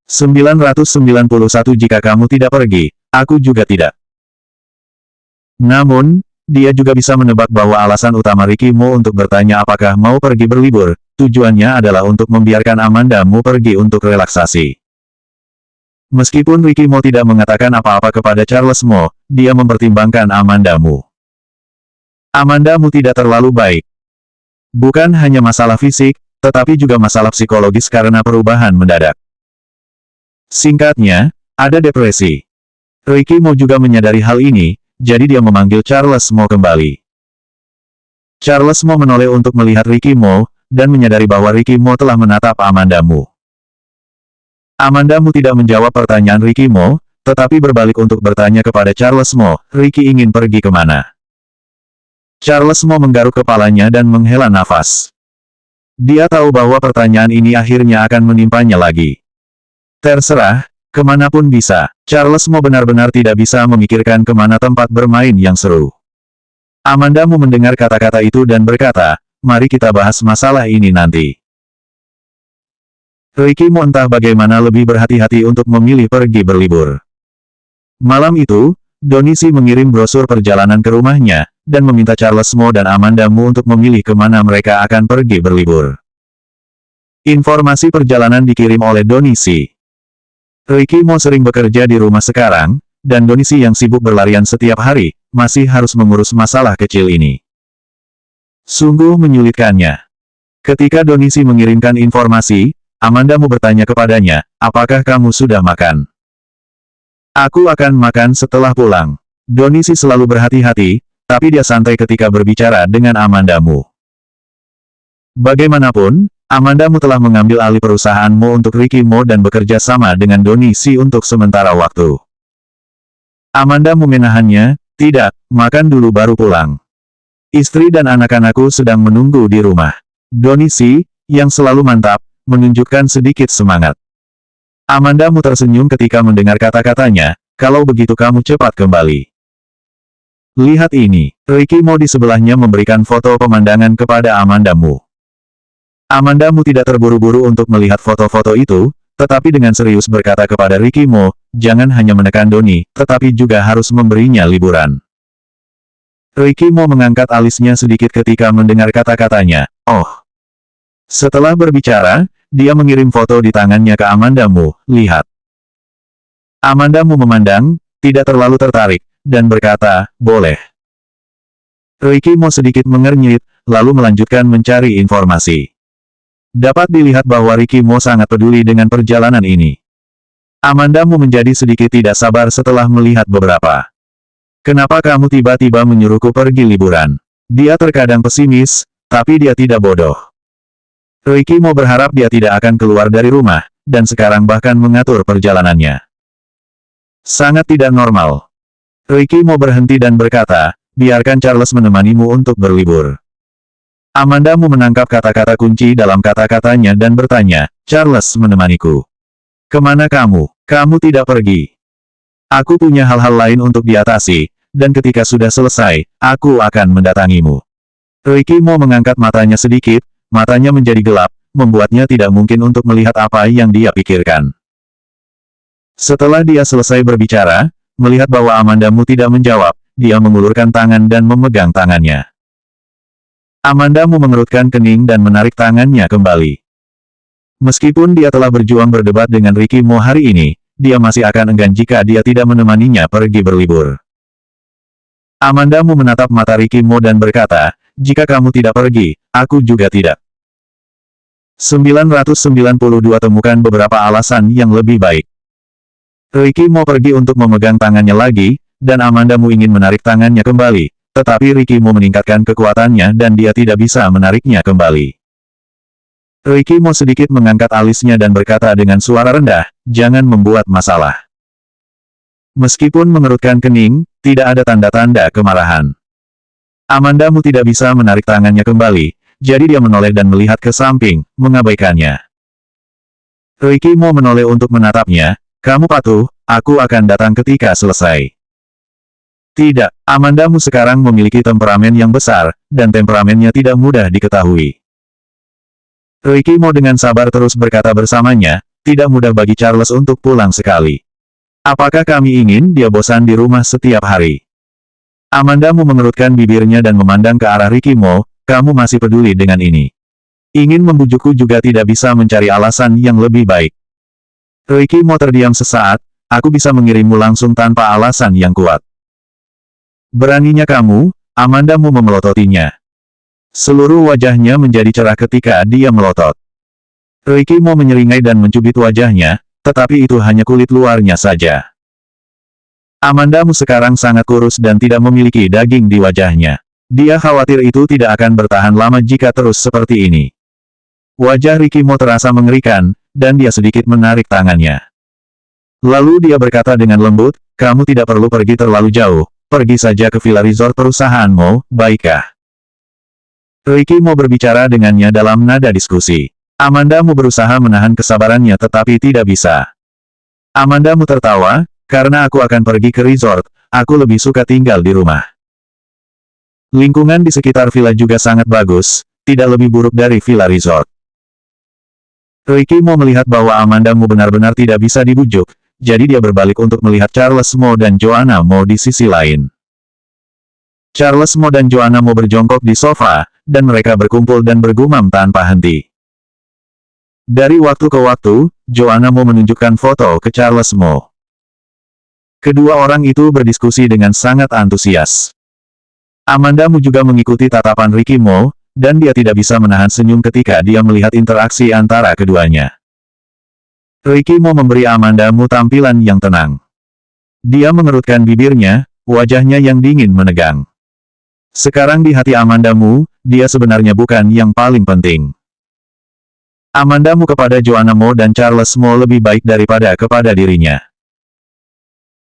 991 Jika kamu tidak pergi, aku juga tidak. Namun, dia juga bisa menebak bahwa alasan utama Ricky Mo untuk bertanya apakah mau pergi berlibur, tujuannya adalah untuk membiarkan Amanda Mu pergi untuk relaksasi. Meskipun Ricky Mo tidak mengatakan apa-apa kepada Charles Mo, dia mempertimbangkan Amanda Mu. Amanda Mu tidak terlalu baik. Bukan hanya masalah fisik, tetapi juga masalah psikologis karena perubahan mendadak. Singkatnya, ada depresi. Ricky Mo juga menyadari hal ini, jadi dia memanggil Charles Mo kembali. Charles Mo menoleh untuk melihat Ricky Mo, dan menyadari bahwa Ricky Mo telah menatap Amanda Mu. Amanda Mu tidak menjawab pertanyaan Ricky Mo, tetapi berbalik untuk bertanya kepada Charles Mo, Ricky ingin pergi kemana? Charles Mo menggaruk kepalanya dan menghela nafas. Dia tahu bahwa pertanyaan ini akhirnya akan menimpanya lagi. Terserah, kemanapun bisa. Charles Mo benar-benar tidak bisa memikirkan kemana tempat bermain yang seru. Amanda Mu mendengar kata-kata itu dan berkata, mari kita bahas masalah ini nanti. Ricky Mo entah bagaimana lebih berhati-hati untuk memilih pergi berlibur. Malam itu, Donisi mengirim brosur perjalanan ke rumahnya, dan meminta Charles Mo dan Amanda Mu untuk memilih kemana mereka akan pergi berlibur. Informasi perjalanan dikirim oleh Donisi. Ricky Mo sering bekerja di rumah sekarang, dan Donisi yang sibuk berlarian setiap hari, masih harus mengurus masalah kecil ini. Sungguh menyulitkannya. Ketika Donisi mengirimkan informasi, Amanda Mu bertanya kepadanya, apakah kamu sudah makan? Aku akan makan setelah pulang. Donisi selalu berhati-hati, tapi dia santai ketika berbicara dengan Amanda Mu. Bagaimanapun, Amanda Mu telah mengambil alih perusahaan Mo untuk Ricky Mo dan bekerja sama dengan Donisi untuk sementara waktu. Amanda Mu menahannya, tidak, makan dulu baru pulang. Istri dan anak-anakku sedang menunggu di rumah. Donisi, yang selalu mantap, menunjukkan sedikit semangat. Amanda Mu tersenyum ketika mendengar kata-katanya, kalau begitu kamu cepat kembali. Lihat ini, Ricky Mo di sebelahnya memberikan foto pemandangan kepada Amanda Mu. Amanda Mu tidak terburu-buru untuk melihat foto-foto itu, tetapi dengan serius berkata kepada Ricky Mo, jangan hanya menekan Doni, tetapi juga harus memberinya liburan. Ricky Mo mengangkat alisnya sedikit ketika mendengar kata-katanya, oh. Setelah berbicara, dia mengirim foto di tangannya ke Amanda Mu, lihat. Amanda Mu memandang, tidak terlalu tertarik, dan berkata, boleh. Ricky Mo sedikit mengernyit, lalu melanjutkan mencari informasi. Dapat dilihat bahwa Ricky Mo sangat peduli dengan perjalanan ini. Amanda Mu menjadi sedikit tidak sabar setelah melihat beberapa. Kenapa kamu tiba-tiba menyuruhku pergi liburan? Dia terkadang pesimis, tapi dia tidak bodoh. Ricky Mo berharap dia tidak akan keluar dari rumah, dan sekarang bahkan mengatur perjalanannya. Sangat tidak normal. Ricky Mo berhenti dan berkata, biarkan Charles menemanimu untuk berlibur. Amanda Mu menangkap kata-kata kunci dalam kata-katanya dan bertanya, Charles menemaniku. Kemana kamu? Kamu tidak pergi. Aku punya hal-hal lain untuk diatasi, dan ketika sudah selesai, aku akan mendatangimu. Ricky Mo mengangkat matanya sedikit, matanya menjadi gelap, membuatnya tidak mungkin untuk melihat apa yang dia pikirkan. Setelah dia selesai berbicara, melihat bahwa Amanda Mu tidak menjawab, dia mengulurkan tangan dan memegang tangannya. Amanda Mu mengerutkan kening dan menarik tangannya kembali. Meskipun dia telah berjuang berdebat dengan Ricky Mo hari ini, dia masih akan enggan jika dia tidak menemaninya pergi berlibur. Amanda Mu menatap mata Ricky Mo dan berkata, jika kamu tidak pergi, aku juga tidak. 992 Temukan beberapa alasan yang lebih baik. Ricky Mo pergi untuk memegang tangannya lagi, dan Amanda Mu ingin menarik tangannya kembali. Tetapi Ricky Mo meningkatkan kekuatannya dan dia tidak bisa menariknya kembali. Ricky Mo sedikit mengangkat alisnya dan berkata dengan suara rendah, jangan membuat masalah. Meskipun mengerutkan kening, tidak ada tanda-tanda kemarahan. Amanda Mu tidak bisa menarik tangannya kembali, jadi dia menoleh dan melihat ke samping, mengabaikannya. Ricky Mo menoleh untuk menatapnya, kamu patuh, aku akan datang ketika selesai. Tidak, Amanda Mu sekarang memiliki temperamen yang besar, dan temperamennya tidak mudah diketahui. Ricky Mo dengan sabar terus berkata bersamanya, tidak mudah bagi Charles untuk pulang sekali. Apakah kami ingin dia bosan di rumah setiap hari? Amanda mengerutkan bibirnya dan memandang ke arah Ricky Mo, kamu masih peduli dengan ini. Ingin membujukku juga tidak bisa mencari alasan yang lebih baik. Ricky Mo terdiam sesaat, aku bisa mengirimmu langsung tanpa alasan yang kuat. Beraninya kamu, Amanda memelototinya. Seluruh wajahnya menjadi cerah ketika dia melotot. Ricky Mo menyeringai dan mencubit wajahnya, tetapi itu hanya kulit luarnya saja. Amandamu sekarang sangat kurus dan tidak memiliki daging di wajahnya. Dia khawatir itu tidak akan bertahan lama jika terus seperti ini. Wajah Ricky Mo terasa mengerikan, dan dia sedikit menarik tangannya. Lalu dia berkata dengan lembut, kamu tidak perlu pergi terlalu jauh, pergi saja ke villa resort perusahaanmu, baikkah? Ricky Mo berbicara dengannya dalam nada diskusi. Amanda berusaha menahan kesabarannya tetapi tidak bisa. Amanda tertawa, karena aku akan pergi ke resort, aku lebih suka tinggal di rumah. Lingkungan di sekitar villa juga sangat bagus, tidak lebih buruk dari villa resort. Ricky Mo melihat bahwa Amanda benar-benar tidak bisa dibujuk, jadi dia berbalik untuk melihat Charles Mo dan Joanna Mo di sisi lain. Charles Mo dan Joanna Mo berjongkok di sofa, dan mereka berkumpul dan bergumam tanpa henti. Dari waktu ke waktu, Joanna Mo menunjukkan foto ke Charles Mo. Kedua orang itu berdiskusi dengan sangat antusias. Amanda juga mengikuti tatapan Ricky Mo, dan dia tidak bisa menahan senyum ketika dia melihat interaksi antara keduanya. Ricky Mo memberi Amanda tampilan yang tenang. Dia mengerutkan bibirnya, wajahnya yang dingin menegang. Sekarang di hati Amanda dia sebenarnya bukan yang paling penting. Amanda kepada Joanna Mo dan Charles Mo lebih baik daripada kepada dirinya.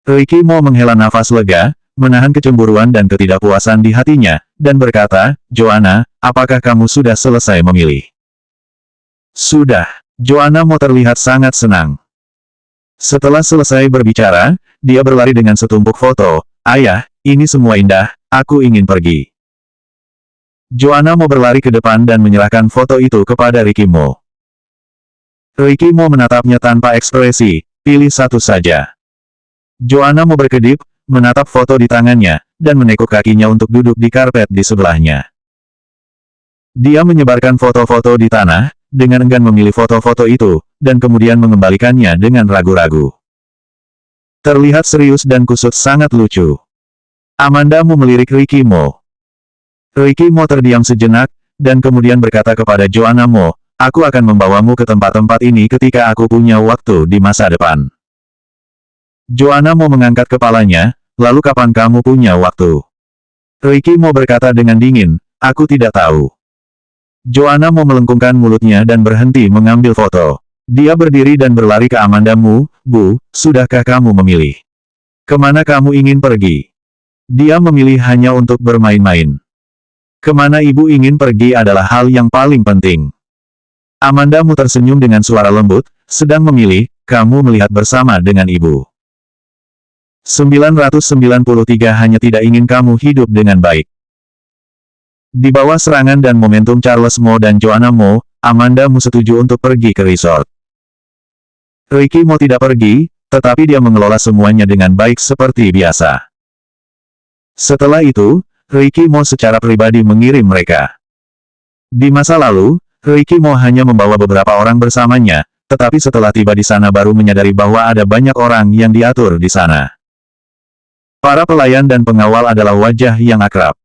Ricky Mo menghela nafas lega, menahan kecemburuan dan ketidakpuasan di hatinya, dan berkata, Joanna, apakah kamu sudah selesai memilih? Sudah. Joanna Mo terlihat sangat senang. Setelah selesai berbicara, dia berlari dengan setumpuk foto, ayah, ini semua indah, aku ingin pergi. Joanna Mo berlari ke depan dan menyerahkan foto itu kepada Ricky Mo. Ricky Mo menatapnya tanpa ekspresi, pilih satu saja. Joanna Mo berkedip, menatap foto di tangannya, dan menekuk kakinya untuk duduk di karpet di sebelahnya. Dia menyebarkan foto-foto di tanah, dengan enggan memilih foto-foto itu, dan kemudian mengembalikannya dengan ragu-ragu. Terlihat serius dan kusut sangat lucu. Amanda melirik Ricky Mo. Ricky Mo terdiam sejenak, dan kemudian berkata kepada Joanna Mo, aku akan membawamu ke tempat-tempat ini ketika aku punya waktu di masa depan. Joanna Mo mengangkat kepalanya, lalu kapan kamu punya waktu? Ricky Mo berkata dengan dingin, aku tidak tahu. Joanna Mo melengkungkan mulutnya dan berhenti mengambil foto. Dia berdiri dan berlari ke Amanda Mo, Bu, sudahkah kamu memilih? Kemana kamu ingin pergi? Dia memilih hanya untuk bermain-main. Kemana ibu ingin pergi adalah hal yang paling penting. Amanda Mo tersenyum dengan suara lembut, sedang memilih, kamu melihat bersama dengan ibu. 993 hanya tidak ingin kamu hidup dengan baik. Di bawah serangan dan momentum Charles Mo dan Joanna Mo, Amanda Mo setuju untuk pergi ke resort. Ricky Mo tidak pergi, tetapi dia mengelola semuanya dengan baik seperti biasa. Setelah itu, Ricky Mo secara pribadi mengirim mereka. Di masa lalu, Ricky Mo hanya membawa beberapa orang bersamanya, tetapi setelah tiba di sana baru menyadari bahwa ada banyak orang yang diatur di sana. Para pelayan dan pengawal adalah wajah yang akrab.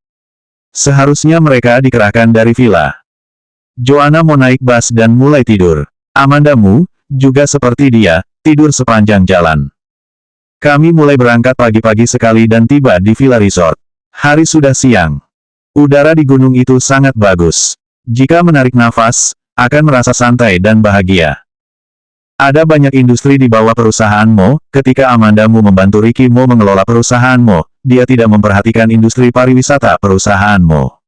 Seharusnya mereka dikerahkan dari villa. Joanna Mo naik bus dan mulai tidur. Amanda Mo, juga seperti dia, tidur sepanjang jalan. Kami mulai berangkat pagi-pagi sekali dan tiba di villa resort. Hari sudah siang. Udara di gunung itu sangat bagus. Jika menarik nafas, akan merasa santai dan bahagia. Ada banyak industri di bawah perusahaan Mo, ketika Amanda Mo membantu Ricky Mo mengelola perusahaan Mo, dia tidak memperhatikan industri pariwisata perusahaan Mo.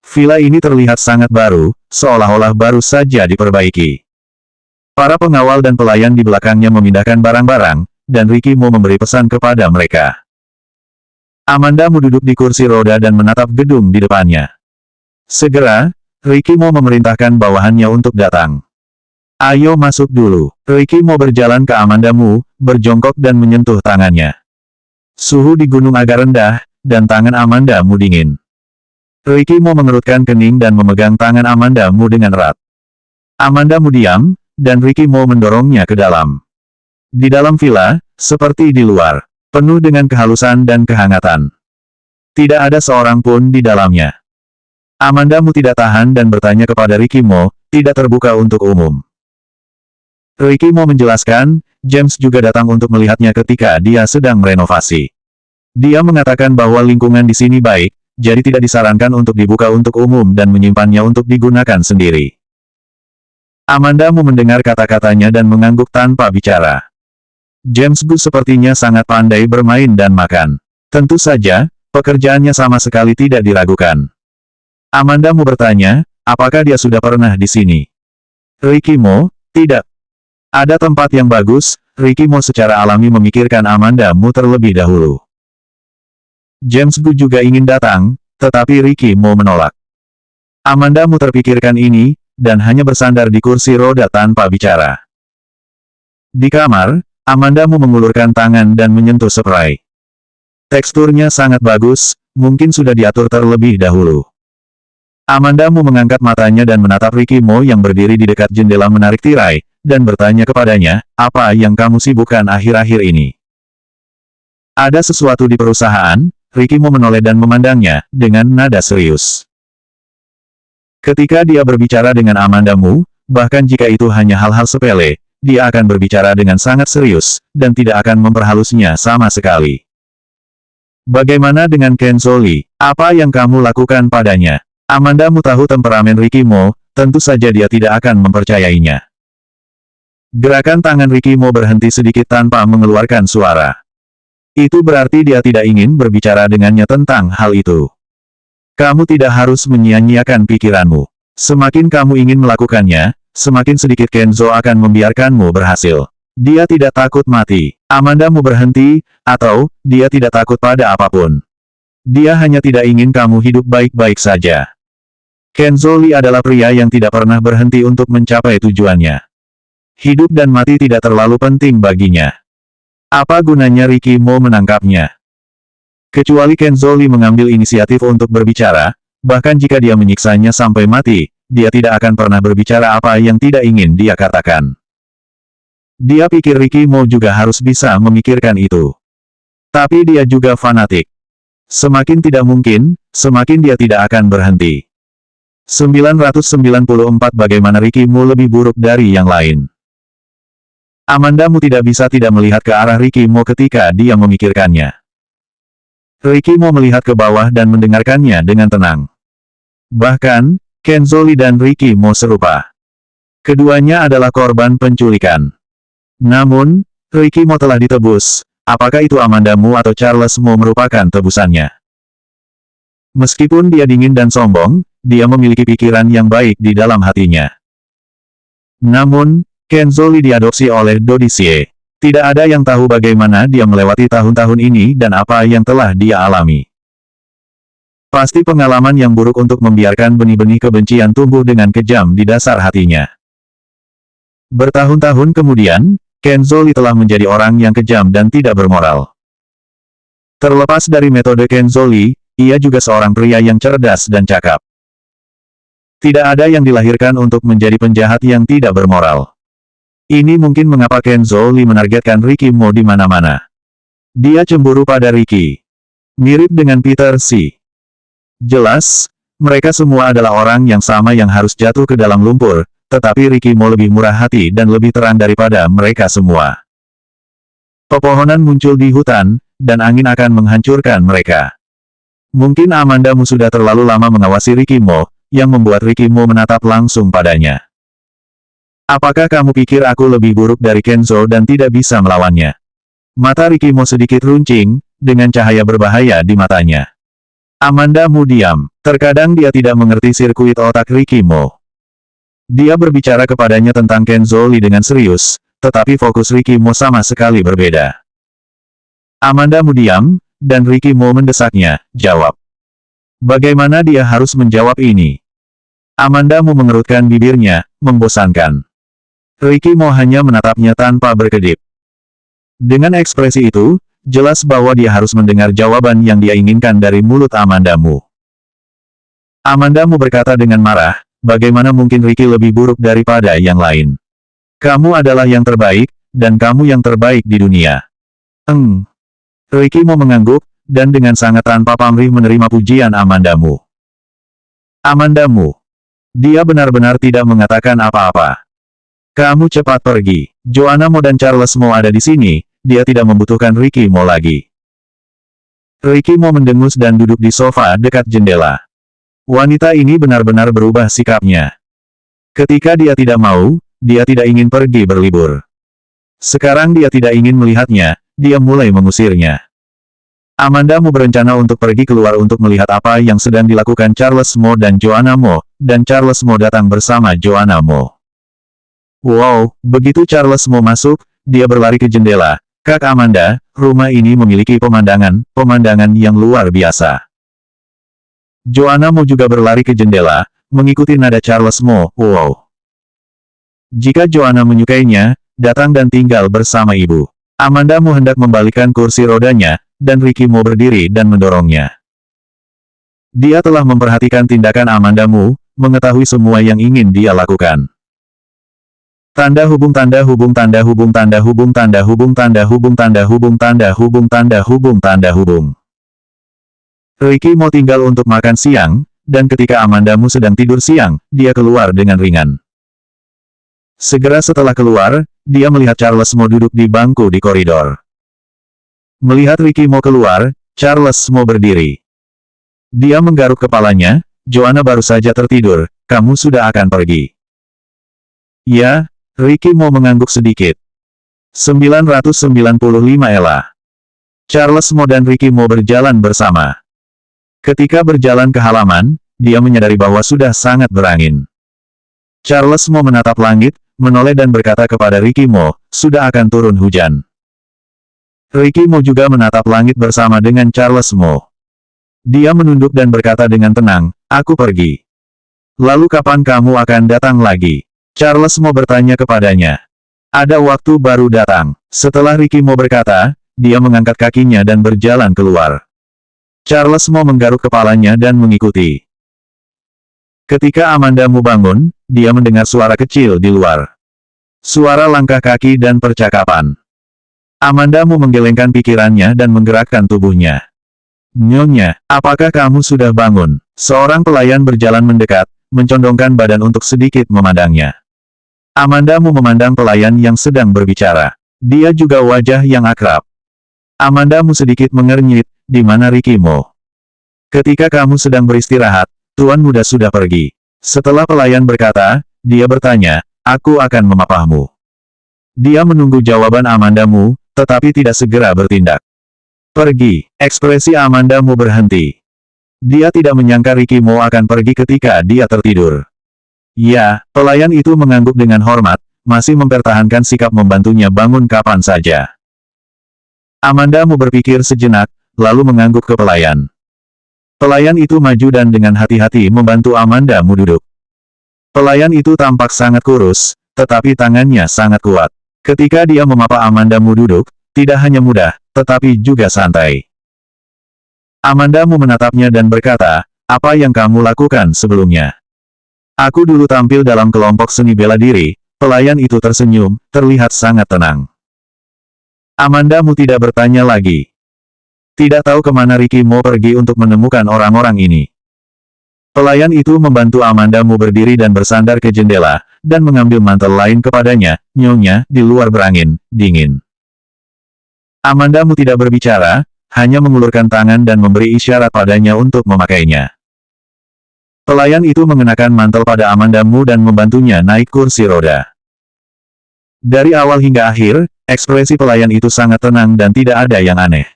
Villa ini terlihat sangat baru, seolah-olah baru saja diperbaiki. Para pengawal dan pelayan di belakangnya memindahkan barang-barang, dan Ricky Mo memberi pesan kepada mereka. Amanda Mo duduk di kursi roda dan menatap gedung di depannya. Segera, Ricky Mo memerintahkan bawahannya untuk datang. Ayo masuk dulu. Ricky mau berjalan ke Amanda Mu, berjongkok dan menyentuh tangannya. Suhu di gunung agak rendah, dan tangan Amanda Mu dingin. Ricky mau mengerutkan kening dan memegang tangan Amanda Mu dengan erat. Amanda Mu diam, dan Ricky mau mendorongnya ke dalam. Di dalam villa, seperti di luar, penuh dengan kehalusan dan kehangatan. Tidak ada seorang pun di dalamnya. Amanda Mu tidak tahan dan bertanya kepada Ricky Mo, tidak terbuka untuk umum. Ricky Mo menjelaskan, James juga datang untuk melihatnya ketika dia sedang merenovasi. Dia mengatakan bahwa lingkungan di sini baik, jadi tidak disarankan untuk dibuka untuk umum dan menyimpannya untuk digunakan sendiri. Amanda Mu mendengar kata-katanya dan mengangguk tanpa bicara. James Gu sepertinya sangat pandai bermain dan makan. Tentu saja, pekerjaannya sama sekali tidak diragukan. Amanda Mu bertanya, apakah dia sudah pernah di sini? Ricky Mo, tidak. Ada tempat yang bagus, Ricky Mo secara alami memikirkan Amanda Mu terlebih dahulu. James Gu juga ingin datang, tetapi Ricky Mo menolak. Amanda Mu terpikirkan ini, dan hanya bersandar di kursi roda tanpa bicara. Di kamar, Amanda Mu mengulurkan tangan dan menyentuh spray. Teksturnya sangat bagus, mungkin sudah diatur terlebih dahulu. Amanda Mu mengangkat matanya dan menatap Ricky Mo yang berdiri di dekat jendela menarik tirai, dan bertanya kepadanya, apa yang kamu sibukkan akhir-akhir ini? Ada sesuatu di perusahaan? Ricky Mo menoleh dan memandangnya, dengan nada serius. Ketika dia berbicara dengan Amanda Mu, bahkan jika itu hanya hal-hal sepele, dia akan berbicara dengan sangat serius, dan tidak akan memperhalusnya sama sekali. Bagaimana dengan Kenzo Lee? Apa yang kamu lakukan padanya? Amanda Mu tahu temperamen Ricky Mo, tentu saja dia tidak akan mempercayainya. Gerakan tangan Ricky Mo berhenti sedikit tanpa mengeluarkan suara. Itu berarti dia tidak ingin berbicara dengannya tentang hal itu. Kamu tidak harus menyia-nyiakan pikiranmu. Semakin kamu ingin melakukannya, semakin sedikit Kenzo akan membiarkanmu berhasil. Dia tidak takut mati. Amanda Mu berhenti, atau, dia tidak takut pada apapun. Dia hanya tidak ingin kamu hidup baik-baik saja. Kenzo Lee adalah pria yang tidak pernah berhenti untuk mencapai tujuannya. Hidup dan mati tidak terlalu penting baginya. Apa gunanya Ricky Mo menangkapnya? Kecuali Kenzo Lee mengambil inisiatif untuk berbicara, bahkan jika dia menyiksanya sampai mati, dia tidak akan pernah berbicara apa yang tidak ingin dia katakan. Dia pikir Ricky Mo juga harus bisa memikirkan itu. Tapi dia juga fanatik. Semakin tidak mungkin, semakin dia tidak akan berhenti. 994 Bagaimana Ricky Mo lebih buruk dari yang lain? Amanda Mu tidak bisa tidak melihat ke arah Ricky Mo ketika dia memikirkannya. Ricky Mo melihat ke bawah dan mendengarkannya dengan tenang. Bahkan, Kenzo Lee dan Ricky Mo serupa. Keduanya adalah korban penculikan. Namun, Ricky Mo telah ditebus. Apakah itu Amanda Mu atau Charles Mo merupakan tebusannya? Meskipun dia dingin dan sombong, dia memiliki pikiran yang baik di dalam hatinya. Namun, Kenzo Lee diadopsi oleh Dodicie. Tidak ada yang tahu bagaimana dia melewati tahun-tahun ini dan apa yang telah dia alami. Pasti pengalaman yang buruk untuk membiarkan benih-benih kebencian tumbuh dengan kejam di dasar hatinya. Bertahun-tahun kemudian, Kenzo Lee telah menjadi orang yang kejam dan tidak bermoral. Terlepas dari metode Kenzo Lee, ia juga seorang pria yang cerdas dan cakap. Tidak ada yang dilahirkan untuk menjadi penjahat yang tidak bermoral. Ini mungkin mengapa Kenzo Lee menargetkan Ricky Mo di mana-mana. Dia cemburu pada Ricky. Mirip dengan Peter Xi. Jelas, mereka semua adalah orang yang sama yang harus jatuh ke dalam lumpur, tetapi Ricky Mo lebih murah hati dan lebih terang daripada mereka semua. Pepohonan muncul di hutan, dan angin akan menghancurkan mereka. Mungkin Amanda Mu sudah terlalu lama mengawasi Ricky Mo, yang membuat Ricky Mo menatap langsung padanya. Apakah kamu pikir aku lebih buruk dari Kenzo dan tidak bisa melawannya? Mata Ricky Mo sedikit runcing, dengan cahaya berbahaya di matanya. Amanda Mu diam. Terkadang dia tidak mengerti sirkuit otak Ricky Mo. Dia berbicara kepadanya tentang Kenzo Lee dengan serius, tetapi fokus Ricky Mo sama sekali berbeda. Amanda Mu diam, dan Ricky Mo mendesaknya, jawab. Bagaimana dia harus menjawab ini? Amanda Mu mengerutkan bibirnya, membosankan. Ricky Mo hanya menatapnya tanpa berkedip. Dengan ekspresi itu, jelas bahwa dia harus mendengar jawaban yang dia inginkan dari mulut Amanda Mu. Amanda Mu berkata dengan marah, bagaimana mungkin Ricky lebih buruk daripada yang lain? Kamu adalah yang terbaik, dan kamu yang terbaik di dunia. Ricky Mo mengangguk, dan dengan sangat tanpa pamrih menerima pujian Amanda Mu. Amanda Mu. Dia benar-benar tidak mengatakan apa-apa. Kamu cepat pergi. Joanna Mo dan Charles Mo ada di sini, dia tidak membutuhkan Ricky Mo lagi. Ricky Mo mendengus dan duduk di sofa dekat jendela. Wanita ini benar-benar berubah sikapnya. Ketika dia tidak mau, dia tidak ingin pergi berlibur. Sekarang dia tidak ingin melihatnya, dia mulai mengusirnya. Amanda Mu berencana untuk pergi keluar untuk melihat apa yang sedang dilakukan Charles Mo dan Joanna Mo, dan Charles Mo datang bersama Joanna Mo. Wow, begitu Charles Mo masuk, dia berlari ke jendela. Kak Amanda, rumah ini memiliki pemandangan yang luar biasa. Joanna Mo juga berlari ke jendela, mengikuti nada Charles Mo. Wow. Jika Joanna menyukainya, datang dan tinggal bersama ibu. Amanda Mo hendak membalikkan kursi rodanya, dan Ricky Mo berdiri dan mendorongnya. Dia telah memperhatikan tindakan Amanda Mo, mengetahui semua yang ingin dia lakukan. Tanda hubung tanda hubung tanda hubung tanda hubung tanda hubung tanda hubung tanda hubung tanda hubung tanda hubung tanda hubung. Ricky Mo tinggal untuk makan siang, dan ketika Amanda Mo sedang tidur siang, dia keluar dengan ringan. Segera setelah keluar, dia melihat Charles Mo duduk di bangku di koridor. Melihat Ricky Mo keluar, Charles Mo berdiri. Dia menggaruk kepalanya, Joanna baru saja tertidur, kamu sudah akan pergi. Ya. Ricky Mo mengangguk sedikit. 995 Ella. Charles Mo dan Ricky Mo berjalan bersama. Ketika berjalan ke halaman, dia menyadari bahwa sudah sangat berangin. Charles Mo menatap langit, menoleh dan berkata kepada Ricky Mo, sudah akan turun hujan. Ricky Mo juga menatap langit bersama dengan Charles Mo. Dia menunduk dan berkata dengan tenang, aku pergi. Lalu kapan kamu akan datang lagi? Charles Mo bertanya kepadanya. Ada waktu baru datang. Setelah Ricky Mo berkata, dia mengangkat kakinya dan berjalan keluar. Charles Mo menggaruk kepalanya dan mengikuti. Ketika Amanda Mo bangun, dia mendengar suara kecil di luar. Suara langkah kaki dan percakapan. Amanda Mo menggelengkan pikirannya dan menggerakkan tubuhnya. Nyonya, apakah kamu sudah bangun? Seorang pelayan berjalan mendekat, mencondongkan badan untuk sedikit memandangnya. Amanda Mo memandang pelayan yang sedang berbicara. Dia juga wajah yang akrab. Amanda Mo sedikit mengernyit, di mana Ricky Mo? Ketika kamu sedang beristirahat, Tuan Muda sudah pergi. Setelah pelayan berkata, dia bertanya, aku akan memapahmu. Dia menunggu jawaban Amanda Mo, tetapi tidak segera bertindak. Pergi. Ekspresi Amanda Mo berhenti. Dia tidak menyangka Ricky Mo akan pergi ketika dia tertidur. Ya, pelayan itu mengangguk dengan hormat, masih mempertahankan sikap membantunya bangun kapan saja. Amanda Mo berpikir sejenak, lalu mengangguk ke pelayan. Pelayan itu maju dan dengan hati-hati membantu Amanda Mo duduk. Pelayan itu tampak sangat kurus, tetapi tangannya sangat kuat. Ketika dia memapa Amanda Mo duduk, tidak hanya mudah, tetapi juga santai. Amanda Mo menatapnya dan berkata, apa yang kamu lakukan sebelumnya? Aku dulu tampil dalam kelompok seni bela diri. Pelayan itu tersenyum, terlihat sangat tenang. Amanda Mo tidak bertanya lagi. Tidak tahu kemana Ricky Mo pergi untuk menemukan orang-orang ini. Pelayan itu membantu Amanda Mo berdiri dan bersandar ke jendela, dan mengambil mantel lain kepadanya, nyonya, di luar berangin, dingin. Amanda Mo tidak berbicara, hanya mengulurkan tangan dan memberi isyarat padanya untuk memakainya. Pelayan itu mengenakan mantel pada Amanda Mo dan membantunya naik kursi roda. Dari awal hingga akhir, ekspresi pelayan itu sangat tenang dan tidak ada yang aneh.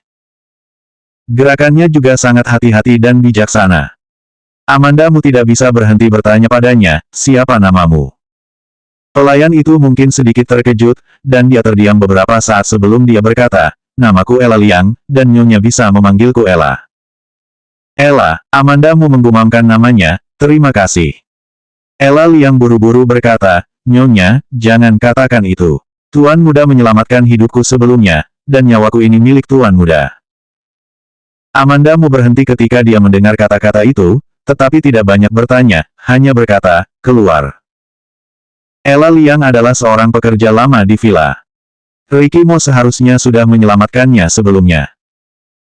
Gerakannya juga sangat hati-hati dan bijaksana. Amanda Mo tidak bisa berhenti bertanya padanya, siapa namamu? Pelayan itu mungkin sedikit terkejut, dan dia terdiam beberapa saat sebelum dia berkata, namaku Ella Liang, dan nyonya bisa memanggilku Ella. Ella, Amanda Mo menggumamkan namanya, terima kasih. Ella Liang buru-buru berkata, Nyonya, jangan katakan itu. Tuan muda menyelamatkan hidupku sebelumnya, dan nyawaku ini milik Tuan muda. Amanda Mu berhenti ketika dia mendengar kata-kata itu, tetapi tidak banyak bertanya, hanya berkata, keluar. Ella Liang adalah seorang pekerja lama di villa. Ricky Mo seharusnya sudah menyelamatkannya sebelumnya.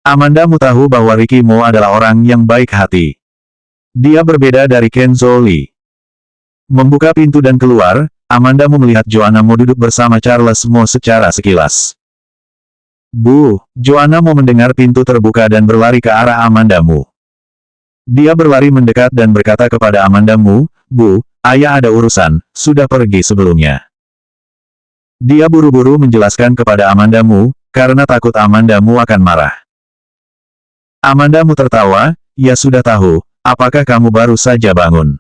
Amanda Mu tahu bahwa Ricky Mo adalah orang yang baik hati. Dia berbeda dari Ken Zhou. Membuka pintu dan keluar, Amanda Mu melihat Joanna Mo duduk bersama Charles Mo secara sekilas. Bu, Joanna Mo mendengar pintu terbuka dan berlari ke arah Amanda Mu. Dia berlari mendekat dan berkata kepada Amanda Mu, Bu, ayah ada urusan, sudah pergi sebelumnya. Dia buru-buru menjelaskan kepada Amanda Mu, karena takut Amanda Mu akan marah. Amanda Mu tertawa, ya sudah tahu, apakah kamu baru saja bangun?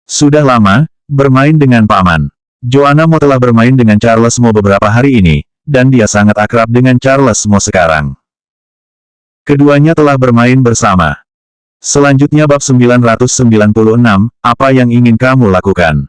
Sudah lama, bermain dengan Paman. Joanna Mo telah bermain dengan Charles Mo beberapa hari ini, dan dia sangat akrab dengan Charles Mo sekarang. Keduanya telah bermain bersama. Selanjutnya bab 996, apa yang ingin kamu lakukan?